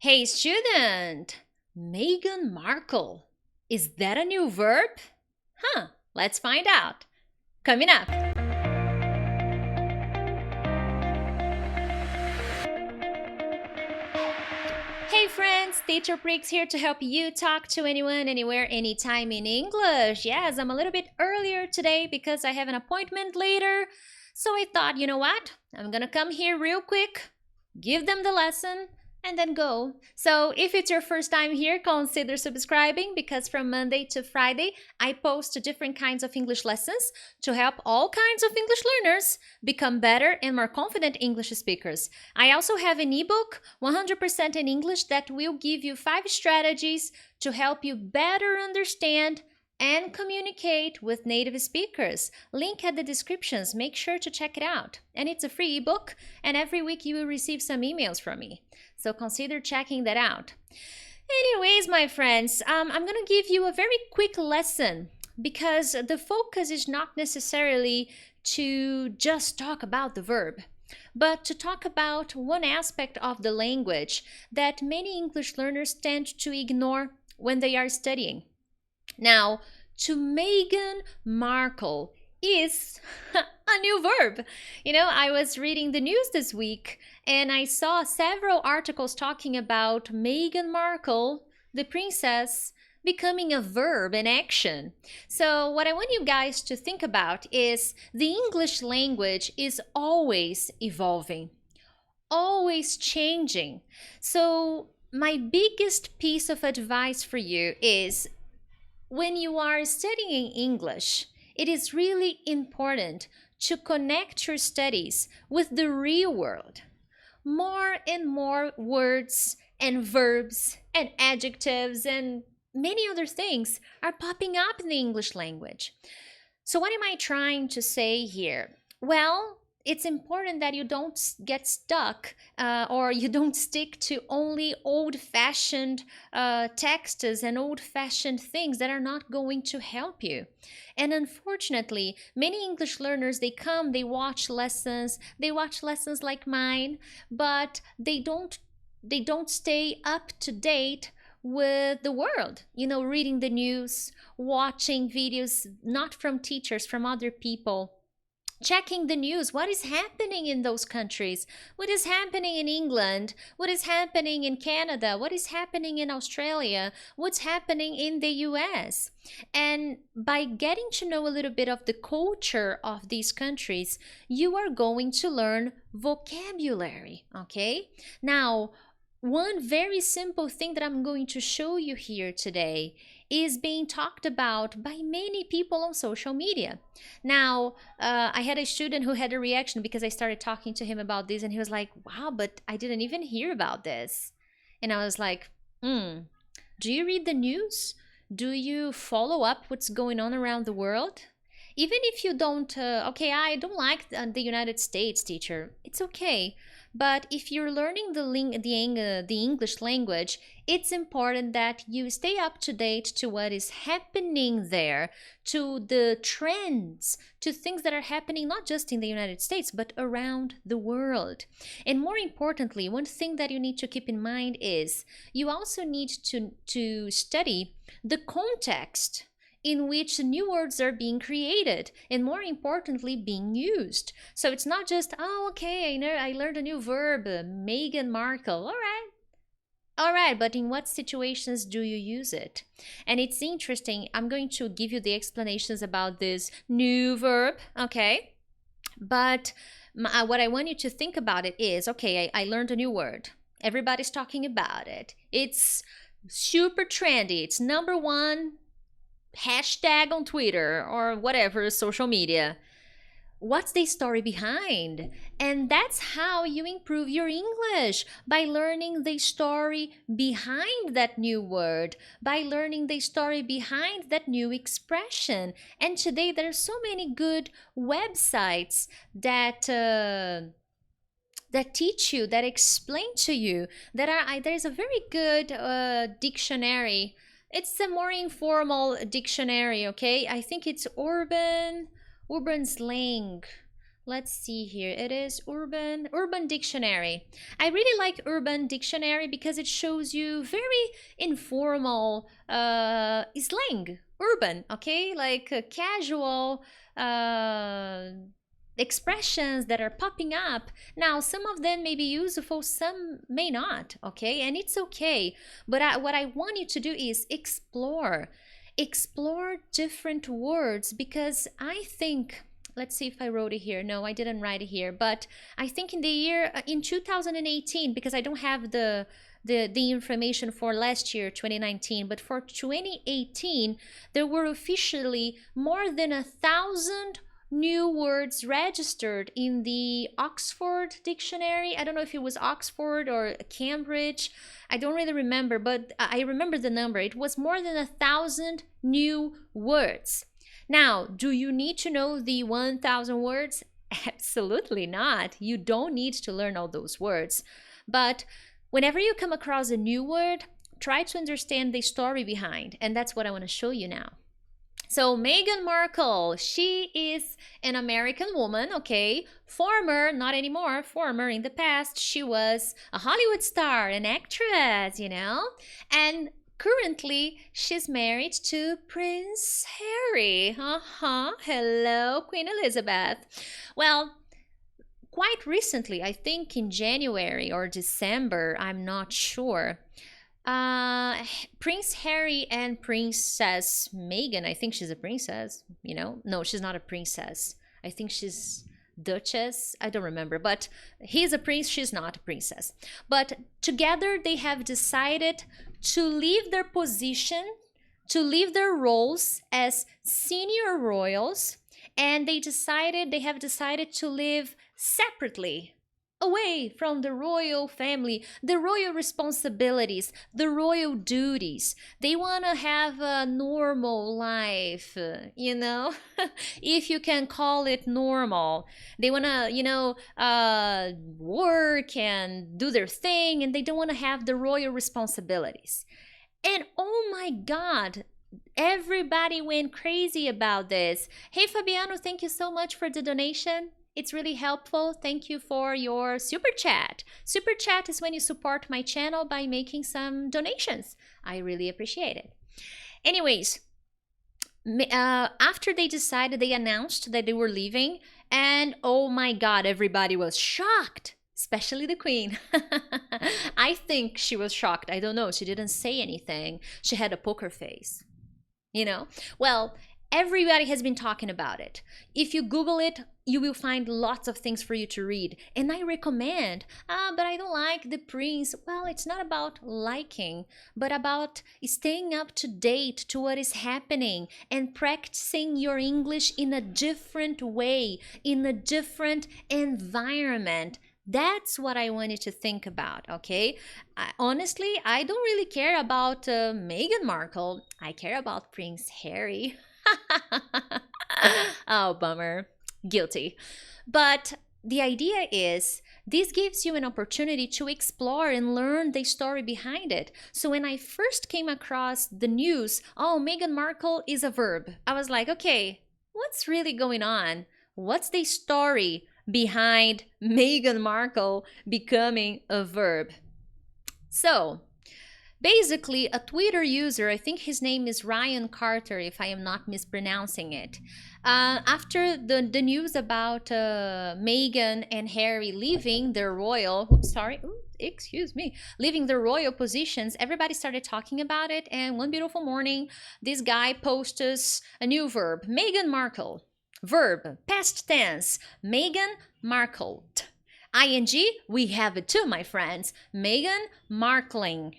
Hey student, Meghan Markle. Is that a new verb? Let's find out. Coming up. Hey friends, Teacher Prix here to help you talk to anyone, anywhere, anytime in English. Yes, I'm a little bit earlier today because I have an appointment later. So I thought, you know what? I'm gonna come here real quick, give them the lesson, and then go. So if it's your first time here, consider subscribing because from Monday to Friday, I post different kinds of English lessons to help all kinds of English learners become better and more confident English speakers. I also have an ebook, 100% in English, that will give you 5 strategies to help you better understand and communicate with native speakers. Link at the descriptions. Make sure to check it out. And it's a free ebook, and every week you will receive some emails from me. So consider checking that out. Anyways, my friends, I'm going to give you a very quick lesson because the focus is not necessarily to just talk about the verb, but to talk about one aspect of the language that many English learners tend to ignore when they are studying. Now, to Meghan Markle is a new verb. I was reading the news this week and I saw several articles talking about Meghan Markle, the princess, becoming a verb in action. So what I want you guys to think about is the English language is always evolving, always changing. So my biggest piece of advice for you is when you are studying English, it is really important to connect your studies with the real world. More and more words and verbs and adjectives and many other things are popping up in the English language. So what am I trying to say here? Well, it's important that you don't get stuck or you don't stick to only old-fashioned texts and old-fashioned things that are not going to help you. And unfortunately, many English learners, they watch lessons like mine, but they don't stay up to date with the world, reading the news, watching videos not from teachers, from other people, checking the news. What is happening in those countries? What is happening in England? What is happening in Canada? What is happening in Australia? What's happening in the US? And by getting to know a little bit of the culture of these countries, you are going to learn vocabulary, okay? Now, one very simple thing that I'm going to show you here today is being talked about by many people on social media. Now, I had a student who had a reaction because I started talking to him about this, and he was like, wow, but I didn't even hear about this. And I was like, do you read the news? Do you follow up what's going on around the world? Even if you don't, okay, I don't like the United States, teacher, it's okay. But if you're learning the English language, it's important that you stay up to date to what is happening there, to the trends, to things that are happening not just in the United States, but around the world. And more importantly, one thing that you need to keep in mind is you also need to study the context in which new words are being created and, more importantly, being used. So it's not just, oh, okay, I learned a new verb, Meghan Markle. All right, but in what situations do you use it? And it's interesting. I'm going to give you the explanations about this new verb, okay? But what I want you to think about it is, okay, I learned a new word. Everybody's talking about it. It's super trendy. It's #1 hashtag on Twitter or whatever social media. What's the story behind? And that's how you improve your English, by learning the story behind that new word, by learning the story behind that new expression. And today there are so many good websites that teach you, that explain to you, there's a very good dictionary. It's a more informal dictionary, okay? I think it's urban slang. Let's see here. It is Urban Dictionary. I really like Urban Dictionary because it shows you very informal slang. Urban, okay? Like casual expressions that are popping up. Now, some of them may be useful, some may not, okay? And it's okay. But what I want you to do is explore different words, because I think, let's see if I wrote it here. No, I didn't write it here, but I think in the year in 2018, because I don't have the information for last year 2019, but for 2018 there were officially more than 1,000 new words registered in the Oxford Dictionary. I don't know if it was Oxford or Cambridge. I don't really remember, but I remember the number. It was more than 1,000 new words. Now, do you need to know the 1,000 words? Absolutely not. You don't need to learn all those words. But whenever you come across a new word, try to understand the story behind. And that's what I want to show you now. So Meghan Markle, she is an American woman, okay? Former, not anymore, former in the past, she was a Hollywood star, an actress, you know? And currently, she's married to Prince Harry. Hello, Queen Elizabeth. Well, quite recently, I think in January or December, I'm not sure, Prince Harry and Princess Meghan, I think she's a princess, you know? No, she's not a princess. I think she's Duchess, I don't remember, but he's a prince, she's not a princess. But together they have decided to leave their position, to leave their roles as senior royals, and they have decided to live separately, away from the royal family, the royal responsibilities, the royal duties. They want to have a normal life, you know, if you can call it normal. They want to, you know, work and do their thing, and they don't want to have the royal responsibilities. And oh my God, everybody went crazy about this. Hey, Fabiano, thank you so much for the donation. It's really helpful. Thank you for your super chat. Super chat is when you support my channel by making some donations. I really appreciate it. Anyways, after they decided, they announced that they were leaving, and oh my God, everybody was shocked, especially the Queen. I think she was shocked. I don't know. She didn't say anything. She had a poker face, you know? Well, everybody has been talking about it. If you Google it, you will find lots of things for you to read. And I recommend, but I don't like the prince. Well, it's not about liking, but about staying up to date to what is happening and practicing your English in a different way, in a different environment. That's what I want you to think about, okay? Honestly, I don't really care about Meghan Markle. I care about Prince Harry. Oh, bummer. Guilty. But the idea is, this gives you an opportunity to explore and learn the story behind it. So when I first came across the news, oh, Meghan Markle is a verb, I was like, okay, what's really going on? What's the story behind Meghan Markle becoming a verb? So basically, a Twitter user, I think his name is Ryan Carter, if I am not mispronouncing it, after the news about Meghan and Harry leaving their royal, leaving their royal positions, everybody started talking about it. And one beautiful morning, this guy posts a new verb, Meghan Markle. Verb, past tense, Meghan Markle. ING, we have it too, my friends. Meghan Markling.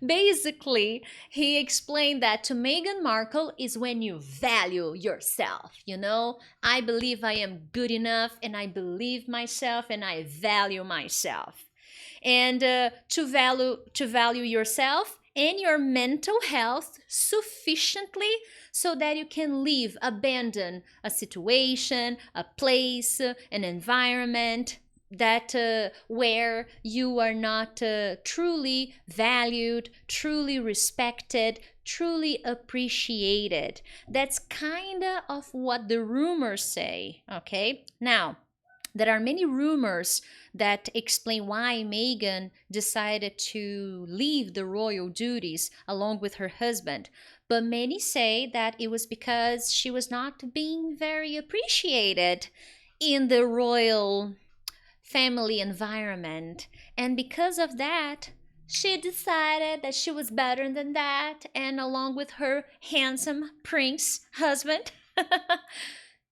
Basically, he explained that to Meghan Markle is when you value yourself. You know, I believe I am good enough, and I believe myself, and I value myself. And to value yourself and your mental health sufficiently so that you can abandon a situation, a place, an environment, that where you are not truly valued, truly respected, truly appreciated. That's kind of what the rumors say, okay? Now, there are many rumors that explain why Meghan decided to leave the royal duties along with her husband. But many say that it was because she was not being very appreciated in the royal family environment. And because of that, she decided that she was better than that. And along with her handsome prince husband,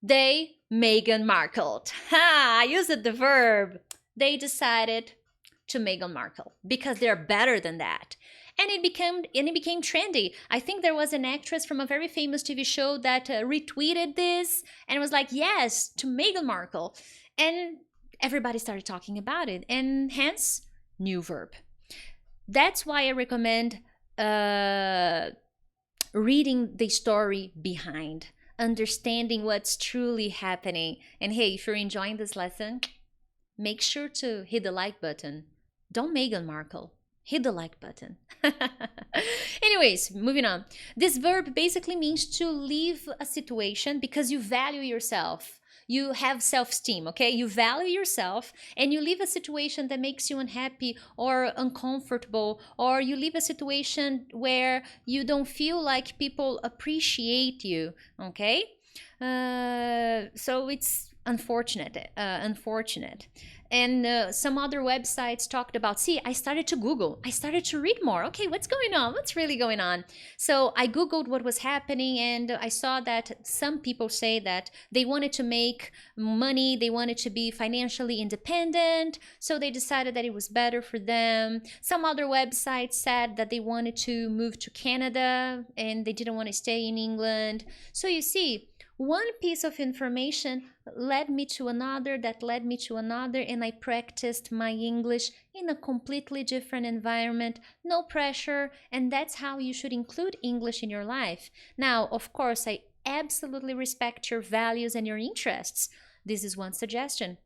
they Meghan Markle. Ha! I used the verb. They decided to Meghan Markle because they're better than that. And it became trendy. I think there was an actress from a very famous TV show that retweeted this and was like, yes, to Meghan Markle. And everybody started talking about it. And hence, new verb. That's why I recommend reading the story behind, understanding what's truly happening. And hey, if you're enjoying this lesson, make sure to hit the like button. Don't Meghan Markle. Hit the like button. Anyways, moving on. This verb basically means to leave a situation because you value yourself. You have self-esteem, okay? You value yourself and you leave a situation that makes you unhappy or uncomfortable, or you leave a situation where you don't feel like people appreciate you, okay? So it's unfortunate. And some other websites talked about, see, I started to Google. I started to read more. Okay, what's going on? What's really going on? So I Googled what was happening, and I saw that some people say that they wanted to make money. They wanted to be financially independent. So they decided that it was better for them. Some other websites said that they wanted to move to Canada and they didn't want to stay in England. So you see, one piece of information led me to another, that led me to another, and I practiced my English in a completely different environment, no pressure, and that's how you should include English in your life. Now, of course, I absolutely respect your values and your interests. This is one suggestion.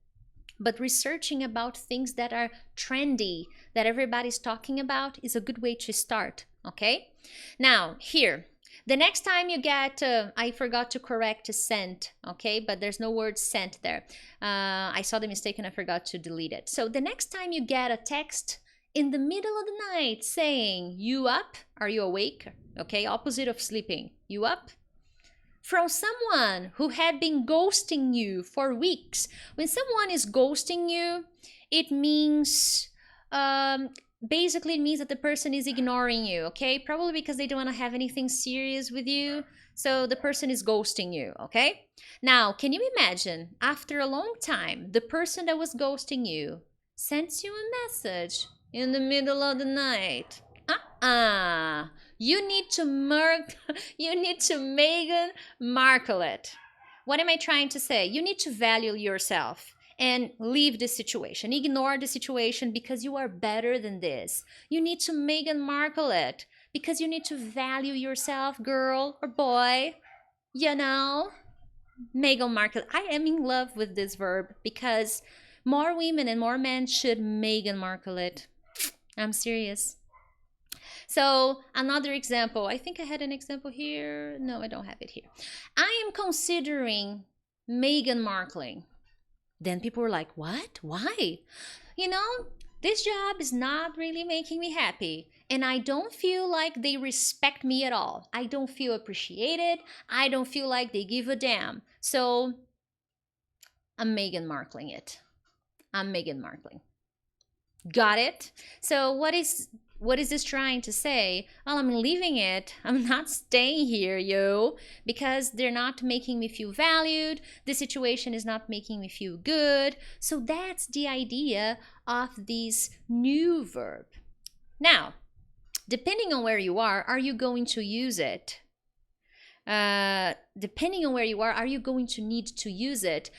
But researching about things that are trendy, that everybody's talking about, is a good way to start, okay? Now, here. The next time you get, I forgot to correct sent, okay? But there's no word sent there. I saw the mistake and I forgot to delete it. So the next time you get a text in the middle of the night saying, you up? Are you awake? Okay, opposite of sleeping. You up? From someone who had been ghosting you for weeks. When someone is ghosting you, it means... basically it means that the person is ignoring you, okay? Probably because they don't want to have anything serious with you. So the person is ghosting you, okay? Now, can you imagine, after a long time, the person that was ghosting you sends you a message in the middle of the night? You need to Meghan Markle it. What am I trying to say? You need to value yourself and leave the situation. Ignore the situation because you are better than this. You need to Meghan Markle it because you need to value yourself, girl or boy. You know? Meghan Markle. I am in love with this verb because more women and more men should Meghan Markle it. I'm serious. So another example. I think I had an example here. No, I don't have it here. I am considering Meghan Markling. Then people were like, what? Why? You know, this job is not really making me happy. And I don't feel like they respect me at all. I don't feel appreciated. I don't feel like they give a damn. So I'm Meghan Markling it. I'm Meghan Markling. Got it? So what is this trying to say? Well, I'm leaving it. I'm not staying here, because they're not making me feel valued. The situation is not making me feel good. So that's the idea of this new verb. Now, depending on where you are you going to use it? Depending on where you are you going to need to use it?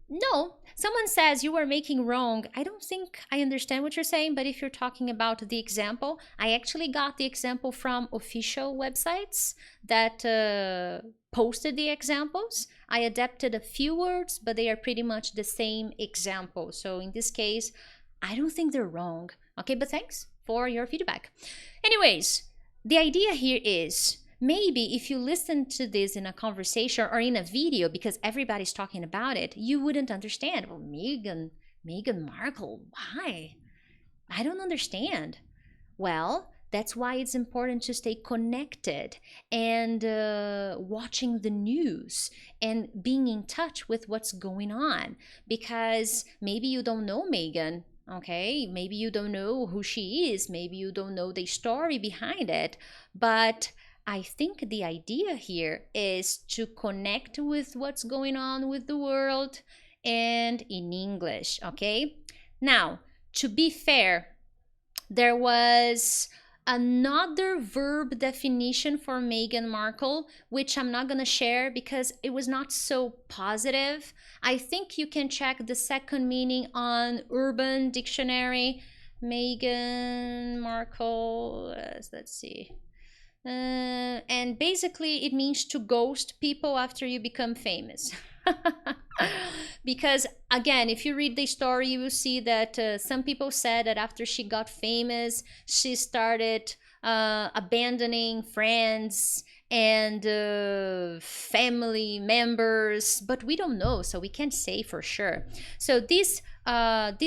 No. Someone says you are making wrong. I don't think I understand what you're saying, but if you're talking about the example, I actually got the example from official websites that posted the examples. I adapted a few words, but they are pretty much the same example. So in this case, I don't think they're wrong. Okay, but thanks for your feedback. Anyways, the idea here is maybe if you listen to this in a conversation or in a video, because everybody's talking about it, you wouldn't understand. Well, Meghan Markle, why? I don't understand. Well, that's why it's important to stay connected and watching the news and being in touch with what's going on. Because maybe you don't know Meghan, okay? Maybe you don't know who she is. Maybe you don't know the story behind it. But I think the idea here is to connect with what's going on with the world and in English, okay? Now, to be fair, there was another verb definition for Meghan Markle, which I'm not going to share because it was not so positive. I think you can check the second meaning on Urban Dictionary. Meghan Markle, let's see. And basically it means to ghost people after you become famous. Because again, if you read the story, you will see that some people said that after she got famous, she started abandoning friends and family members, but we don't know, so we can't say for sure. So this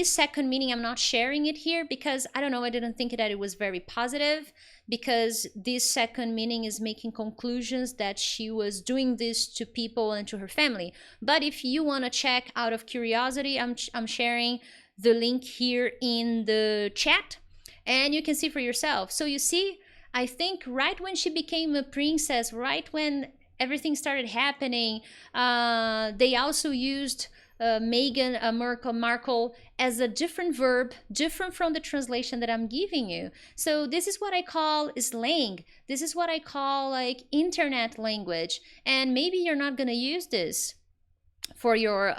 second meaning, I'm not sharing it here because I don't know, I didn't think that it was very positive, because this second meaning is making conclusions that she was doing this to people and to her family. But if you want to check out of curiosity, I'm sharing the link here in the chat and you can see for yourself. So you see, I think right when she became a princess, right when everything started happening, they also used Meghan Markle as a different verb, different from the translation that I'm giving you. So this is what I call slang. This is what I call like internet language. And maybe you're not going to use this for your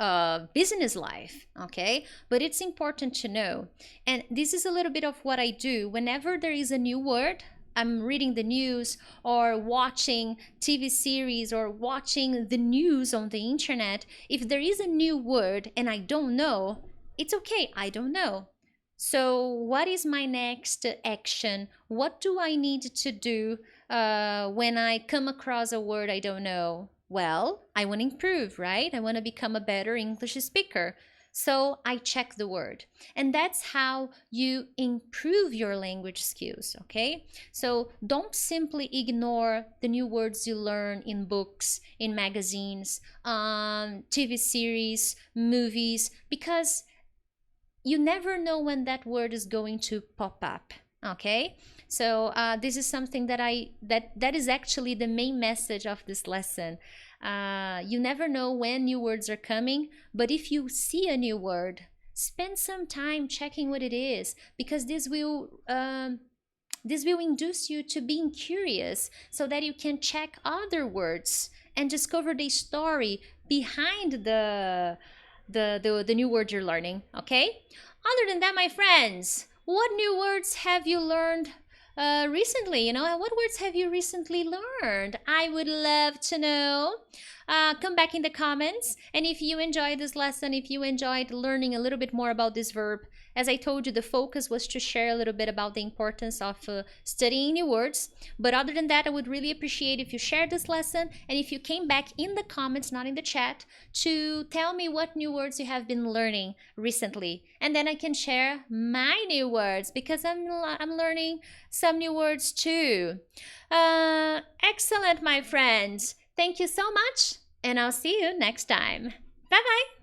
business life, okay? But it's important to know. And this is a little bit of what I do. Whenever there is a new word, I'm reading the news or watching TV series or watching the news on the internet, if there is a new word and I don't know, it's okay, I don't know. So what is my next action? What do I need to do when I come across a word I don't know? Well, I want to improve, right? I want to become a better English speaker. So I check the word. And that's how you improve your language skills, okay? So don't simply ignore the new words you learn in books, in magazines, TV series, movies, because you never know when that word is going to pop up, okay? So this is something that is actually the main message of this lesson. You never know when new words are coming, but if you see a new word, spend some time checking what it is, because this will induce you to being curious so that you can check other words and discover the story behind the new word you're learning, okay? Other than that, my friends, what new words have you learned recently? You know, what words have you recently learned? I would love to know. Come back in the comments. And if you enjoyed this lesson, if you enjoyed learning a little bit more about this verb, as I told you, the focus was to share a little bit about the importance of studying new words. But other than that, I would really appreciate if you shared this lesson and if you came back in the comments, not in the chat, to tell me what new words you have been learning recently. And then I can share my new words, because I'm learning some new words too. Excellent, my friends. Thank you so much, and I'll see you next time. Bye-bye.